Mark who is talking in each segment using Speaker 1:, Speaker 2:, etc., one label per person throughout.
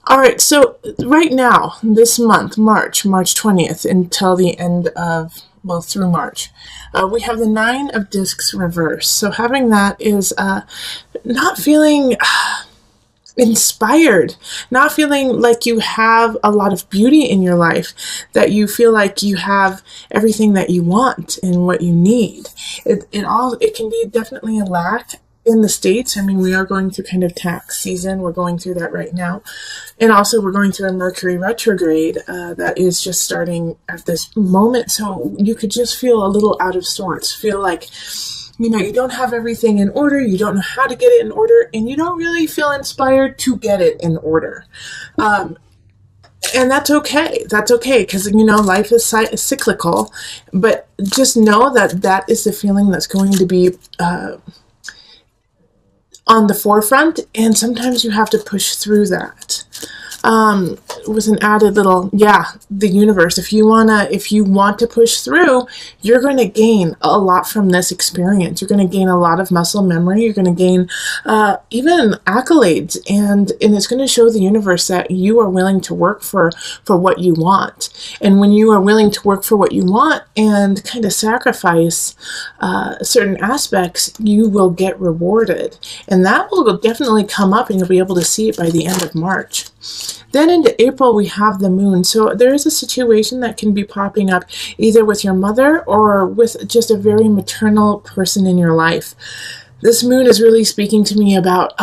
Speaker 1: All right, so right now, this month, March 20th, until the end of, well, through March, we have the Nine of Discs reverse. So having that is not feeling inspired, not feeling like you have a lot of beauty in your life, that you feel like you have everything that you want and what you need. It can be definitely a lack in the States. I mean, we are going through kind of tax season. We're going through that right now. And also we're going through a Mercury retrograde that is just starting at this moment. So you could just feel a little out of sorts, feel like, you don't have everything in order, you don't know how to get it in order, and you don't really feel inspired to get it in order. And that's okay. That's okay, because, life is cyclical, but just know that that is the feeling that's going to be on the forefront, and sometimes you have to push through that. With an added little, the universe. If you want to push through, you're going to gain a lot from this experience. You're going to gain a lot of muscle memory. You're going to gain even accolades, and it's going to show the universe that you are willing to work for what you want. And when you are willing to work for what you want and kind of sacrifice certain aspects, you will get rewarded, and that will definitely come up, and you'll be able to see it by the end of March. Then into April, we have the moon. So there is a situation that can be popping up either with your mother or with just a very maternal person in your life. This moon is really speaking to me about,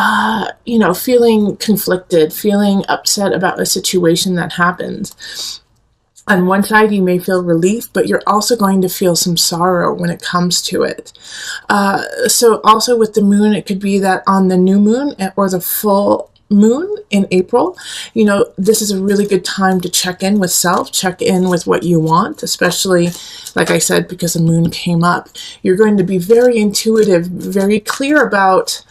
Speaker 1: feeling conflicted, feeling upset about a situation that happens. On one side, you may feel relief, but you're also going to feel some sorrow when it comes to it. So also with the moon, it could be that on the new moon or the full moon in April, this is a really good time to check in with self, check in with what you want, especially, like I said, because the moon came up. You're going to be very intuitive, very clear about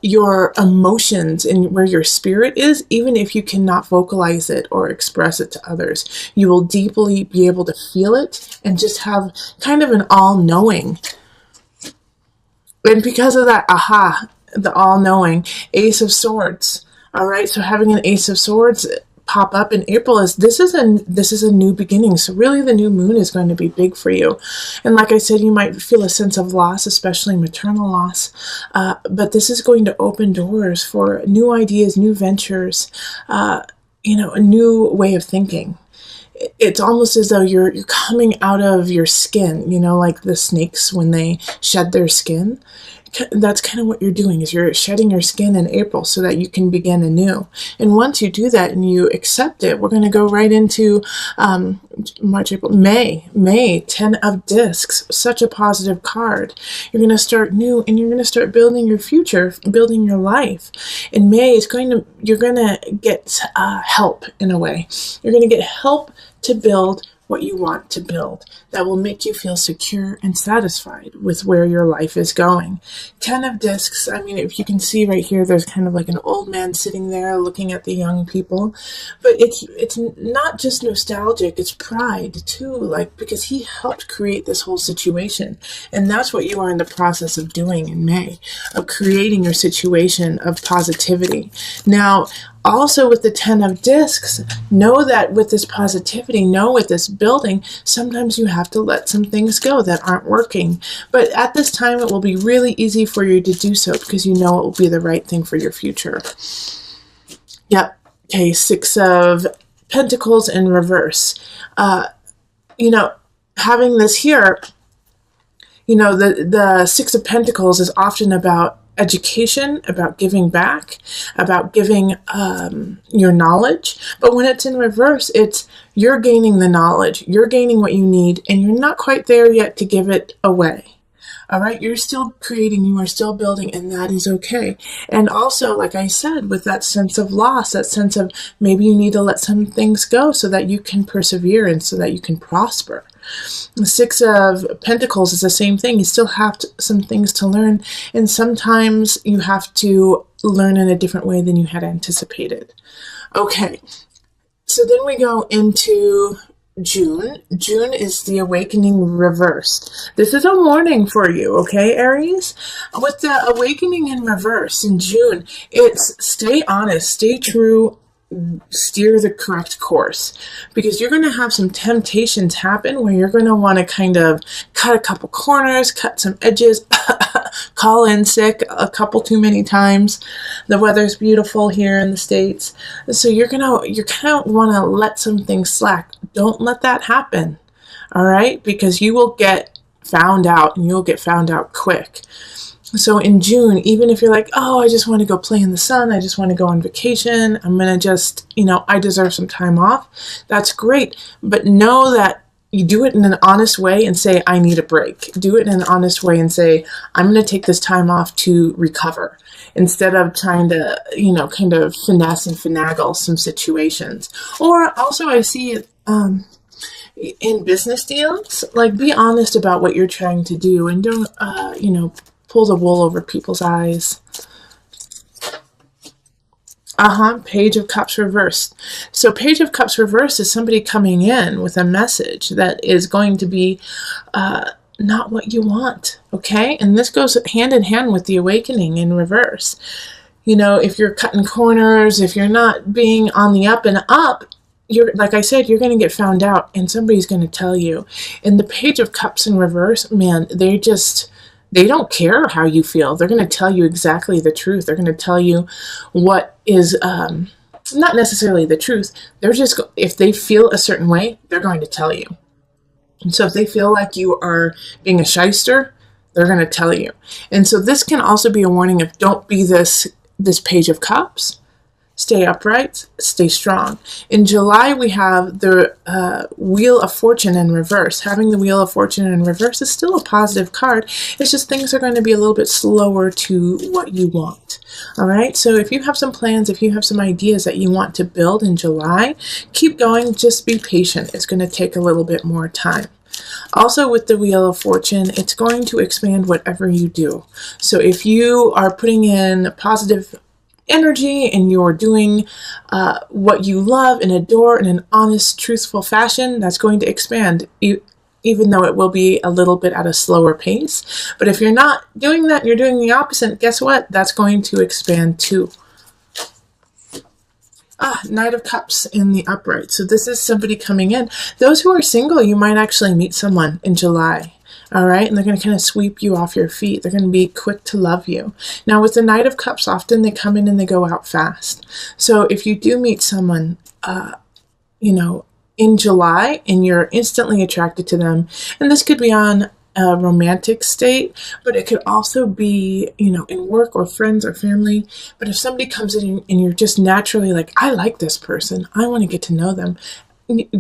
Speaker 1: your emotions and where your spirit is, even if you cannot vocalize it or express it to others. You will deeply be able to feel it and just have kind of an all-knowing. And because of that, the all-knowing Ace of Swords. All right, so having an Ace of Swords pop up in April this is a new beginning. So really, the new moon is going to be big for you. And like I said, you might feel a sense of loss, especially maternal loss. But this is going to open doors for new ideas, new ventures, a new way of thinking. It's almost as though you're coming out of your skin, like the snakes when they shed their skin. That's kind of what you're doing, is you're shedding your skin in April so that you can begin anew. And once you do that and you accept it, we're going to go right into March, April, May, 10 of Discs, such a positive card. You're going to start new, and you're going to start building your future, building your life. In May, you're going to get help in a way. You're going to get help to build what you want to build that will make you feel secure and satisfied with where your life is going. 10 of Discs, I mean, if you can see right here, there's kind of like an old man sitting there looking at the young people, but it's not just nostalgic, it's pride too, like, because he helped create this whole situation. And that's what you are in the process of doing in May, of creating your situation of positivity. Now, also with the 10 of Discs, know that with this positivity, with this building, sometimes you have to let some things go that aren't working. But at this time, it will be really easy for you to do so because you know it will be the right thing for your future. Yep. Okay, 6 of Pentacles in reverse. Having this here, the 6 of Pentacles is often about education, about giving back, about giving your knowledge. But when it's in reverse, it's you're gaining the knowledge, you're gaining what you need, and you're not quite there yet to give it away. All right, you're still creating, you are still building, and that is okay. And also, like I said, with that sense of loss, that sense of maybe you need to let some things go so that you can persevere and so that you can prosper. The 6 of Pentacles is the same thing. You still have some things to learn, and sometimes you have to learn in a different way than you had anticipated. Okay, so then we go into June. June is the awakening reversed. This is a warning for you, okay, Aries? With the awakening in reverse in June, it's stay honest, stay true, steer the correct course, because you're going to have some temptations happen where you're going to want to kind of cut a couple corners, cut some edges, call in sick a couple too many times. The weather's beautiful here in the States, so you're kind of want to let some things slack. Don't let that happen. All right, because you will get found out, and you'll get found out quick. So in June, even if you're like, oh, I just want to go play in the sun, I just want to go on vacation, I'm going to just, I deserve some time off, that's great. But know that you do it in an honest way and say, I need a break. Do it in an honest way and say, I'm going to take this time off to recover, instead of trying to, kind of finesse and finagle some situations. Or also I see it in business deals, like, be honest about what you're trying to do, and don't, pull the wool over people's eyes. Page of Cups reversed. So Page of Cups reversed is somebody coming in with a message that is going to be not what you want, okay? And this goes hand in hand with the awakening in reverse. If you're cutting corners, if you're not being on the up and up, like I said, you're going to get found out, and somebody's going to tell you. And the Page of Cups in reverse, man, they don't care how you feel. They're going to tell you exactly the truth. They're going to tell you what is not necessarily the truth. They're just, if they feel a certain way, they're going to tell you. And so if they feel like you are being a shyster, they're going to tell you. And so this can also be a warning of, don't be this Page of Cups. Stay upright, stay strong. In July, we have the Wheel of Fortune in reverse. Having the Wheel of Fortune in reverse is still a positive card. It's just things are going to be a little bit slower to what you want. All right, so if you have some plans, if you have some ideas that you want to build in July, keep going. Just be patient. It's going to take a little bit more time. Also, with the Wheel of Fortune, it's going to expand whatever you do. So if you are putting in positive energy and you're doing what you love and adore in an honest, truthful fashion, that's going to expand, even though it will be a little bit at a slower pace. But if you're not doing that, you're doing the opposite, guess what? That's going to expand too. Knight of Cups in the upright. So this is somebody coming in. Those who are single, you might actually meet someone in July. All right, and they're going to kind of sweep you off your feet. They're going to be quick to love you. Now, with the Knight of Cups, often they come in and they go out fast. So if you do meet someone, in July, and you're instantly attracted to them, and this could be on a romantic state, but it could also be, in work or friends or family. But if somebody comes in and you're just naturally like, I like this person, I want to get to know them,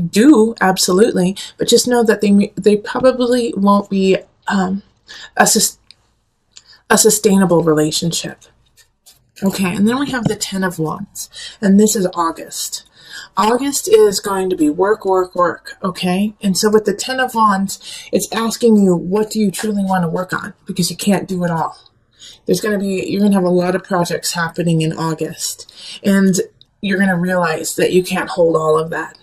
Speaker 1: do, absolutely, but just know that they probably won't be a sustainable relationship. Okay, and then we have the 10 of Wands, and this is August. August is going to be work, work, work, okay? And so with the 10 of Wands, it's asking you, what do you truly want to work on? Because you can't do it all. You're going to have a lot of projects happening in August, and you're going to realize that you can't hold all of that.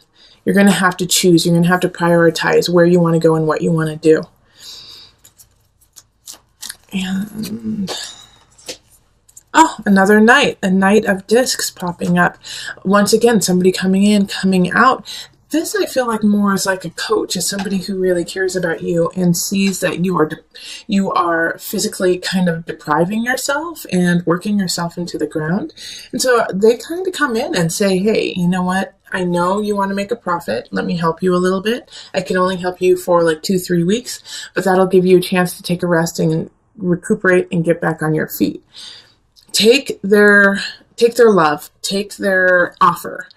Speaker 1: You're going to have to choose. You're going to have to prioritize where you want to go and what you want to do. And another knight, a Knight of Discs popping up. Once again, somebody coming in, coming out. This I feel like more is like a coach, is somebody who really cares about you and sees that you are physically kind of depriving yourself and working yourself into the ground. And so they kind of come in and say, hey, you know what? I know you want to make a profit. Let me help you a little bit. I can only help you for like 2-3 weeks, but that'll give you a chance to take a rest and recuperate and get back on your feet. Take their love, take their offer.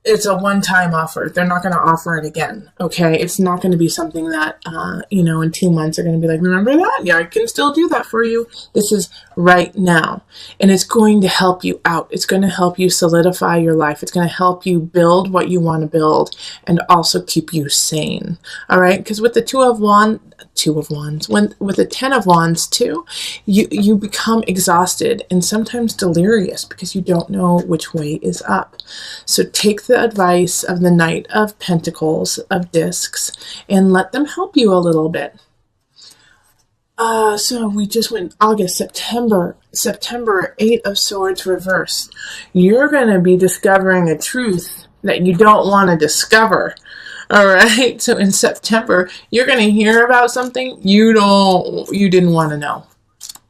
Speaker 1: It's a one-time offer. They're not going to offer it again, okay? It's not going to be something that, in 2 months they're going to be like, remember that? Yeah, I can still do that for you. This is right now. And it's going to help you out. It's going to help you solidify your life. It's going to help you build what you want to build and also keep you sane, all right? Because with the Two of Wands, with the 10 of Wands too, you become exhausted and sometimes delirious because you don't know which way is up. So take the advice of the Knight of Pentacles, of Discs, and let them help you a little bit. So we just went August, September, Eight of Swords reversed. You're going to be discovering a truth that you don't want to discover. All right. So in September, you're going to hear about something you didn't want to know.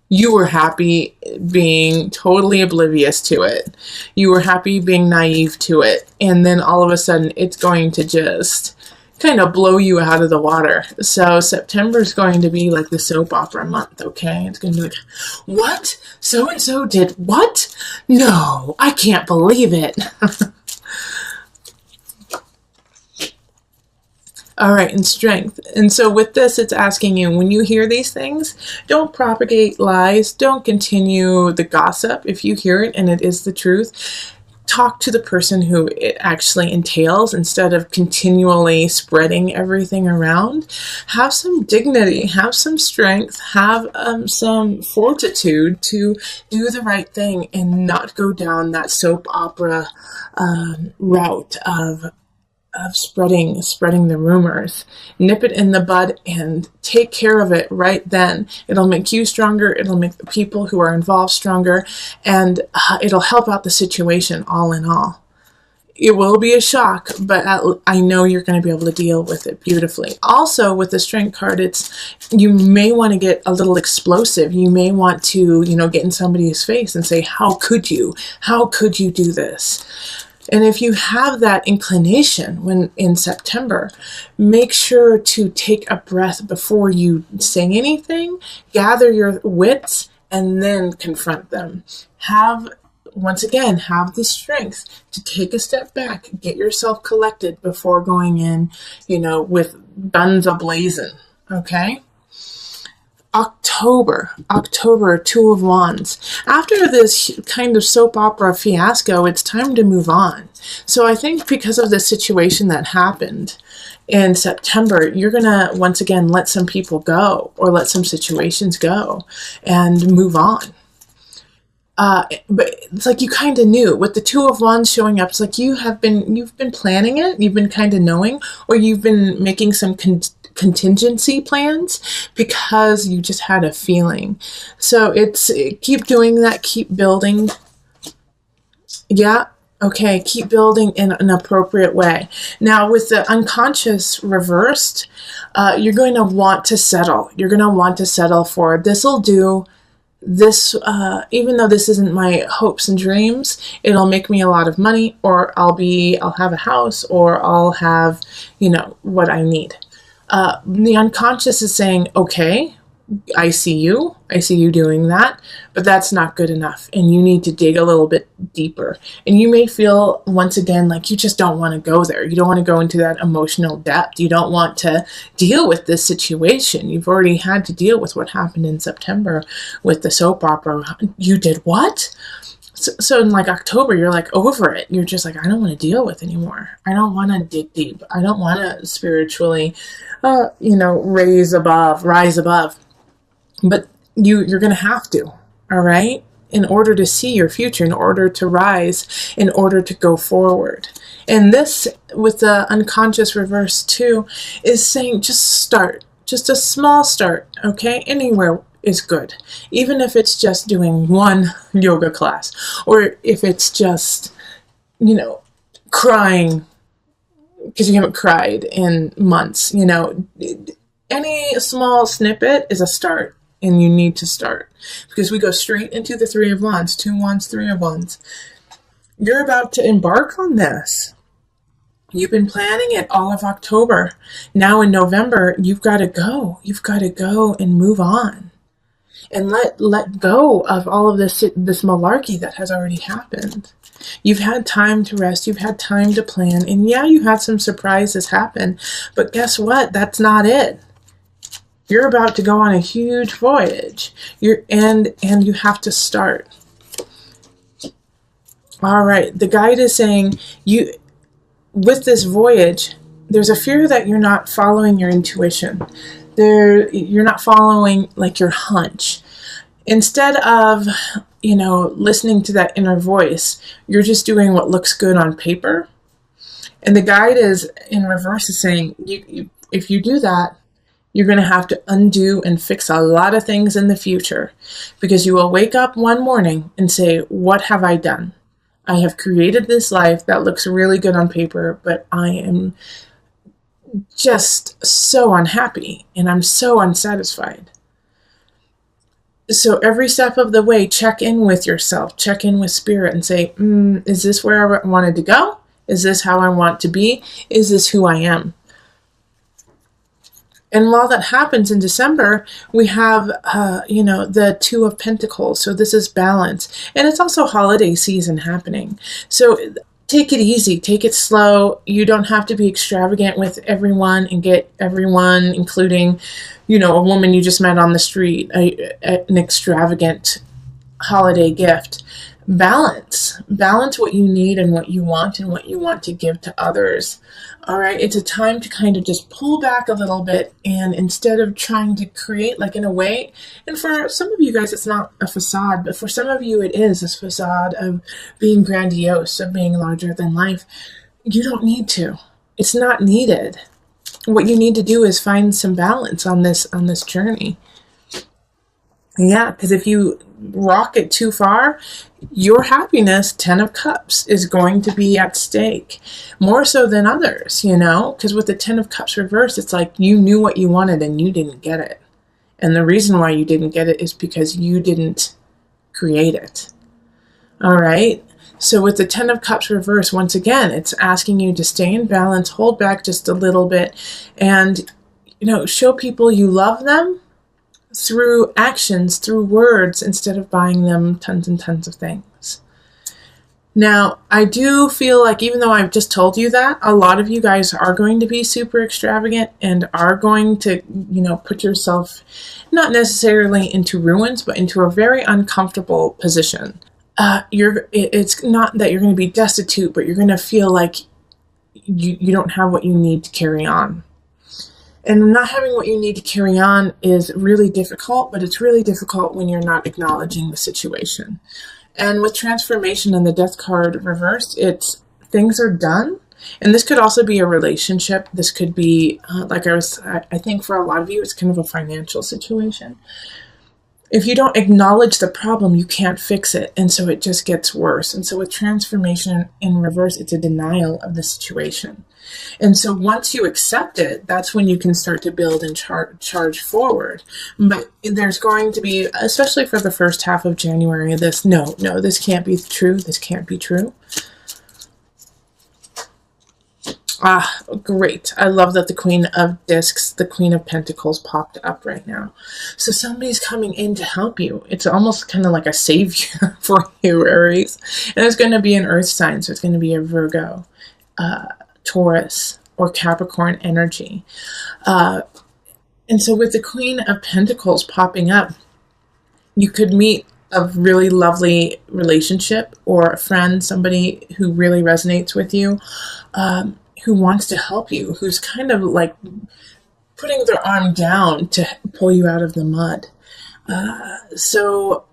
Speaker 1: You were happy being totally oblivious to it. You were happy being naive to it. And then all of a sudden, it's going to just kind of blow you out of the water. So September is going to be like the soap opera month, okay? It's going to be like, what? So-and-so did what? No, I can't believe it. All right, and strength. And so with this, it's asking you, when you hear these things, don't propagate lies. Don't continue the gossip. If you hear it and it is the truth, talk to the person who it actually entails instead of continually spreading everything around. Have some dignity, have some strength, have some fortitude to do the right thing and not go down that soap opera route of spreading the rumors. Nip it in the bud and take care of it right then. It'll make you stronger. It'll make the people who are involved stronger, and it'll help out the situation all in all. It will be a shock, but I know you're going to be able to deal with it beautifully. Also, with the strength card, you may want to get a little explosive. You may want to, get in somebody's face and say, "How could you? How could you do this?" And if you have that inclination when in September, make sure to take a breath before you say anything, gather your wits, and then confront them. Once again, have the strength to take a step back, get yourself collected before going in, with guns a-blazing, okay? October, Two of Wands. After this kind of soap opera fiasco, it's time to move on. So I think because of the situation that happened in September, you're going to, once again, let some people go or let some situations go and move on. But it's like you kind of knew with the Two of Wands showing up. It's like you've been planning it, you've been kind of knowing, or you've been making some contingency plans because you just had a feeling. So keep doing that, keep building. Yeah. Okay, keep building in an appropriate way. Now, with the unconscious reversed, you're going to want to settle. You're going to want to settle for this'll do. This, even though this isn't my hopes and dreams, it'll make me a lot of money, or I'll have a house, or I'll have, what I need. The unconscious is saying, okay, I see you doing that, but that's not good enough. And you need to dig a little bit deeper. And you may feel once again, like you just don't want to go there. You don't want to go into that emotional depth. You don't want to deal with this situation. You've already had to deal with what happened in September with the soap opera. You did what? So in like October, you're like over it. You're just like, I don't want to deal with anymore. I don't want to dig deep. I don't want to spiritually, rise above. But you're going to have to, all right? In order to see your future, in order to rise, in order to go forward. And this, with the unconscious reverse too, is saying just start. Just a small start, okay? Anywhere is good. Even if it's just doing one yoga class, or if it's just, crying because you haven't cried in months, any small snippet is a start. And you need to start, because we go straight into the Three of Wands, Two Wands, Three of Wands. You're about to embark on this. You've been planning it all of October. Now in November, you've got to go. You've got to go and move on. And let go of all of this malarkey that has already happened. You've had time to rest. You've had time to plan. And yeah, you had some surprises happen. But guess what? That's not it. You're about to go on a huge voyage. And you have to start. All right. The guide is saying with this voyage, there's a fear that you're not following your intuition. You're not following like your hunch. Instead of, listening to that inner voice, you're just doing what looks good on paper. And the guide is in reverse is saying, if you do that, You're going to have to undo and fix a lot of things in the future, because you will wake up one morning and say, what have I done? I have created this life that looks really good on paper, but I am just so unhappy and I'm so unsatisfied. So every step of the way, check in with yourself, check in with spirit and say, is this where I wanted to go? Is this how I want to be? Is this who I am? And while that happens in December, we have, the Two of Pentacles. So this is balance. And it's also holiday season happening. So take it easy, take it slow. You don't have to be extravagant with everyone and get everyone, including, a woman you just met on the street, an extravagant holiday gift. Balance what you need and what you want to give to others. All right. It's a time to kind of just pull back a little bit, and instead of trying to create, like, in a way, and for some of you guys, it's not a facade, but for some of you, it is a facade of being grandiose, of being larger than life. You don't need to. It's not needed. What you need to do is find some balance on this journey. Yeah, because if you rock it too far, your happiness, 10 of Cups, is going to be at stake more so than others, because with the 10 of Cups reversed, it's like you knew what you wanted and you didn't get it. And the reason why you didn't get it is because you didn't create it. All right. So with the 10 of Cups reversed, once again, it's asking you to stay in balance, hold back just a little bit, and, show people you love them through actions, through words, instead of buying them tons and tons of things. Now, I do feel like, even though I've just told you that, a lot of you guys are going to be super extravagant and are going to, put yourself not necessarily into ruins, but into a very uncomfortable position. It's not that you're going to be destitute, but you're going to feel like you don't have what you need to carry on. And not having what you need to carry on is really difficult, but it's really difficult when you're not acknowledging the situation. And with transformation and the Death card reversed, it's things are done. And this could also be a relationship. This could be, I think for a lot of you, it's kind of a financial situation. If you don't acknowledge the problem, you can't fix it. And so it just gets worse. And so with transformation in reverse, it's a denial of the situation. And so once you accept it, that's when you can start to build and charge forward. But there's going to be, especially for the first half of January, this can't be true. This can't be true. Ah, great. I love that the Queen of Discs, the Queen of Pentacles popped up right now. So somebody's coming in to help you. It's almost kind of like a savior for you, Aries. And it's going to be an earth sign. So it's going to be a Virgo, Taurus, or Capricorn energy. And so with the Queen of Pentacles popping up, you could meet a really lovely relationship or a friend, somebody who really resonates with you, who wants to help you, who's kind of like putting their arm down to pull you out of the mud. So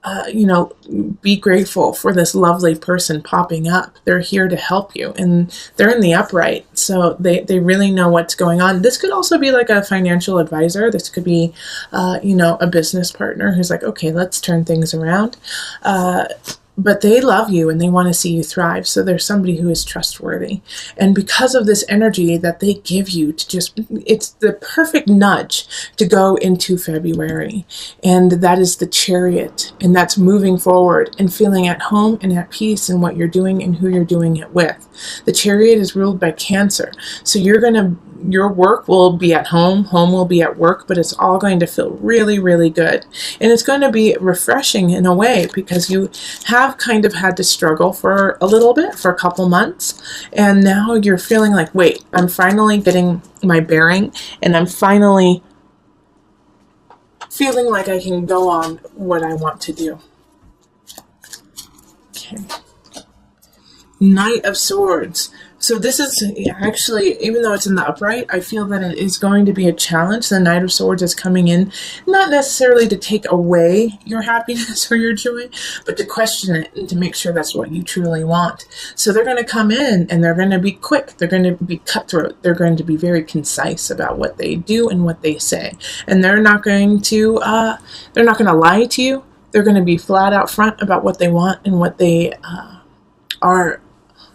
Speaker 1: be grateful for this lovely person popping up. They're here to help you, and they're in the upright. So they really know what's going on. This could also be like a financial advisor. This could be, a business partner who's like, okay, let's turn things around. But they love you and they want to see you thrive. So there's somebody who is trustworthy. And because of this energy that they give you it's the perfect nudge to go into February. And that is the Chariot. And that's moving forward and feeling at home and at peace in what you're doing and who you're doing it with. The Chariot is ruled by Cancer. So your work will be at home will be at work, but it's all going to feel really, really good. And it's going to be refreshing in a way because you have kind of had to struggle for a little bit, for a couple months. And now you're feeling like, wait, I'm finally getting my bearing and I'm finally feeling like I can go on what I want to do. Okay. Knight of Swords. So this is actually, even though it's in the upright, I feel that it is going to be a challenge. The Knight of Swords is coming in, not necessarily to take away your happiness or your joy, but to question it and to make sure that's what you truly want. So they're going to come in and they're going to be quick. They're going to be cutthroat. They're going to be very concise about what they do and what they say. And they're not going to lie to you. They're going to be flat out front about what they want and are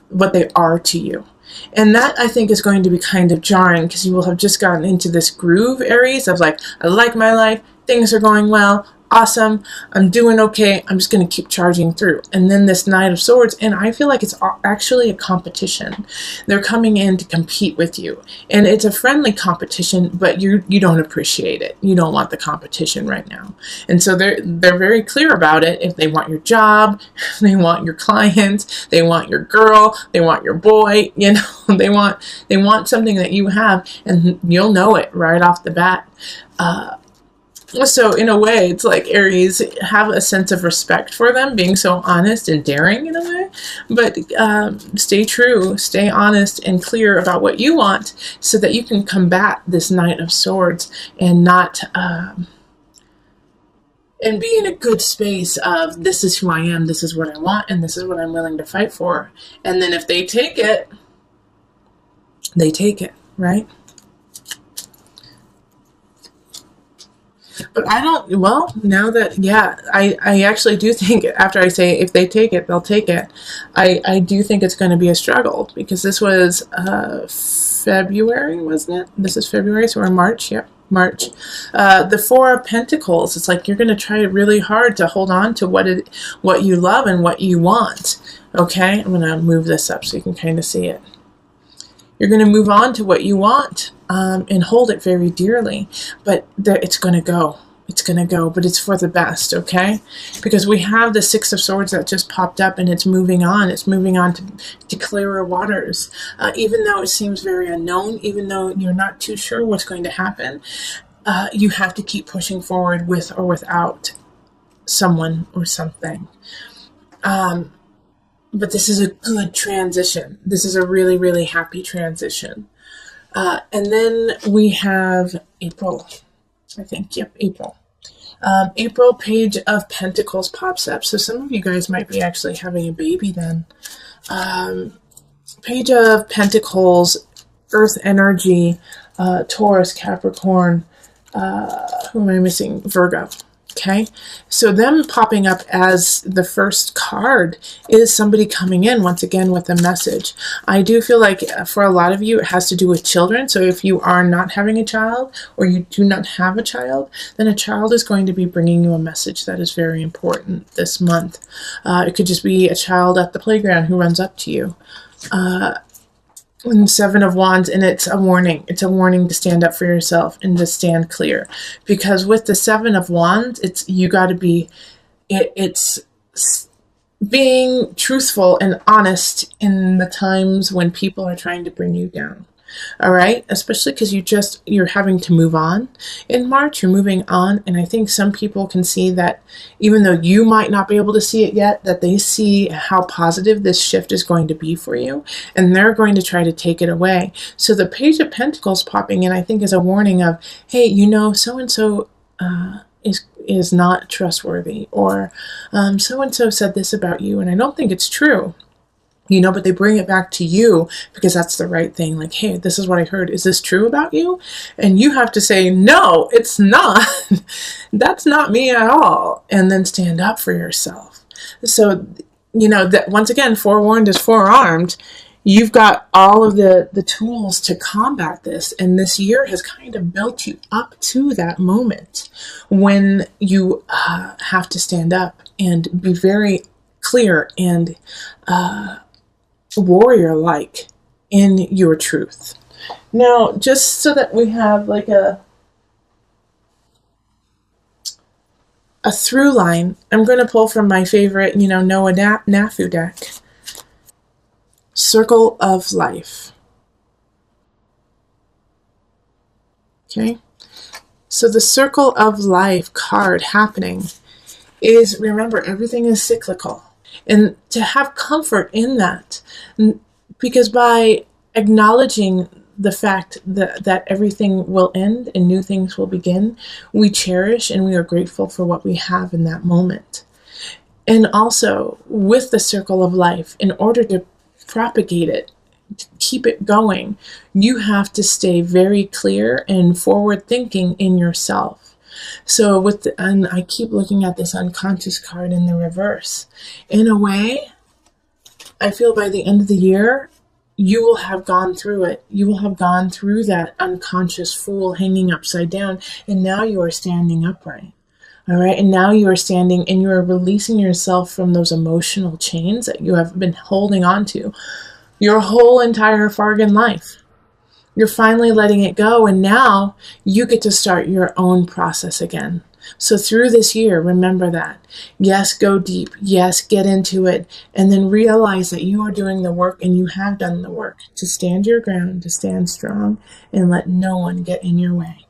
Speaker 1: what they are to you. And that, I think, is going to be kind of jarring, because you will have just gotten into this groove, Aries, of like, I like my life, things are going well, awesome, I'm doing okay, I'm just going to keep charging through. And then this Knight of Swords, and I feel like it's actually a competition. They're coming in to compete with you. And it's a friendly competition, but you don't appreciate it. You don't want the competition right now. And so they're very clear about it. If they want your job, they want your clients, they want your girl, they want your boy, they want something that you have, and you'll know it right off the bat. So in a way, it's like, Aries, have a sense of respect for them, being so honest and daring in a way, but stay true, stay honest and clear about what you want, so that you can combat this Knight of Swords and not and be in a good space of, this is who I am, this is what I want, and this is what I'm willing to fight for. And then if they take it, they take it, right? But now that, I actually do think, after I say if they take it, they'll take it, I do think it's going to be a struggle, because this was February, wasn't it? This is February, so we're in March, yep. March. The Four of Pentacles, it's like you're going to try really hard to hold on to what you love and what you want. Okay, I'm going to move this up so you can kind of see it. You're going to move on to what you want and hold it very dearly. But it's going to go. It's going to go, but it's for the best, okay? Because we have the Six of Swords that just popped up, and it's moving on. It's moving on to clearer waters. Even though it seems very unknown, even though you're not too sure what's going to happen, you have to keep pushing forward with or without someone or something. But this is a good transition. This is a really, really happy transition. And then we have April, I think. Yep, April. April, Page of Pentacles pops up. So some of you guys might be actually having a baby then. Page of Pentacles, Earth energy, Taurus, Capricorn, who am I missing? Virgo. Okay, so them popping up as the first card is somebody coming in once again with a message. I do feel like for a lot of you it has to do with children. So if you are not having a child, or you do not have a child, then a child is going to be bringing you a message that is very important this month. It could just be a child at the playground who runs up to you. And Seven of Wands, and it's a warning. It's a warning to stand up for yourself and to stand clear. Because with the Seven of Wands, it's being truthful and honest in the times when people are trying to bring you down. All right, especially because you're having to move on in March. You're moving on, and I think some people can see that, even though you might not be able to see it yet, that they see how positive this shift is going to be for you, and they're going to try to take it away. So the Page of Pentacles popping in, I think, is a warning of, hey, so and so is not trustworthy, or so and so said this about you, and I don't think it's true. But they bring it back to you because that's the right thing. Like, hey, this is what I heard. Is this true about you? And you have to say, no, it's not. That's not me at all. And then stand up for yourself. So, that once again, forewarned is forearmed. You've got all of the tools to combat this. And this year has kind of built you up to that moment when you have to stand up and be very clear and warrior-like in your truth. Now, just so that we have like a through line, I'm going to pull from my favorite, Noah Nafu deck. Circle of Life. Okay? So the Circle of Life card happening is, remember, everything is cyclical. And to have comfort in that, Because by acknowledging the fact that everything will end and new things will begin, we cherish and we are grateful for what we have in that moment. And also, with the circle of life, in order to propagate it, to keep it going, you have to stay very clear and forward thinking in yourself. So and I keep looking at this unconscious card in the reverse. In a way, I feel by the end of the year, you will have gone through it. You will have gone through that unconscious fool hanging upside down, and now you are standing upright. All right. And now you are standing and you are releasing yourself from those emotional chains that you have been holding on to your whole entire Fargan life. You're finally letting it go. And now you get to start your own process again. So through this year, remember that. Yes, go deep. Yes, get into it. And then realize that you are doing the work and you have done the work to stand your ground, to stand strong, and let no one get in your way.